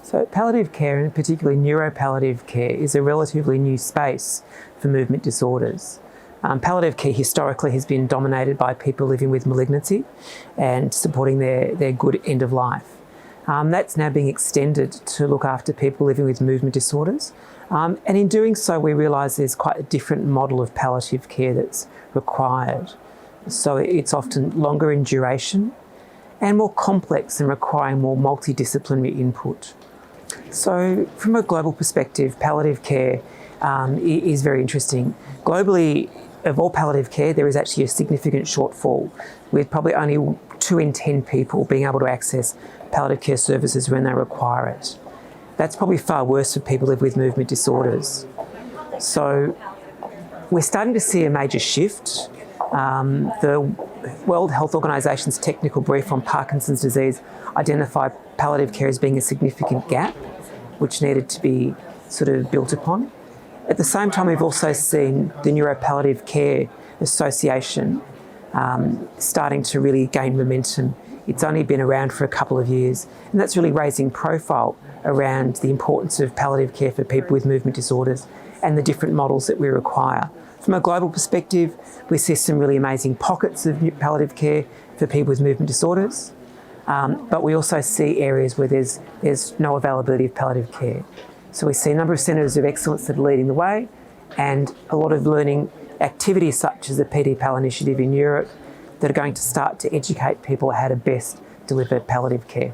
So palliative care, and particularly neuropalliative care, is a relatively new space for movement disorders. Palliative care historically has been dominated by people living with malignancy and supporting their good end of life. That's now being extended to look after people living with movement disorders. And in doing so, we realise there's quite a different model of palliative care that's required. So it's often longer in duration and more complex and requiring more multidisciplinary input. So from a global perspective, palliative care is very interesting. Globally, of all palliative care, there is actually a significant shortfall, with probably only 2 in 10 people being able to access palliative care services when they require it. That's probably far worse for people who live with movement disorders. So we're starting to see a major shift. The World Health Organisation's technical brief on Parkinson's disease identified palliative care as being a significant gap, which needed to be sort of built upon. At the same time, we've also seen the Neuropalliative Care Association starting to really gain momentum. It's only been around for a couple of years, and that's really raising profile around the importance of palliative care for people with movement disorders and the different models that we require. From a global perspective, we see some really amazing pockets of palliative care for people with movement disorders, but we also see areas where there's no availability of palliative care. So we see a number of centres of excellence that are leading the way, and a lot of learning activities such as the PD-PAL initiative in Europe that are going to start to educate people how to best deliver palliative care.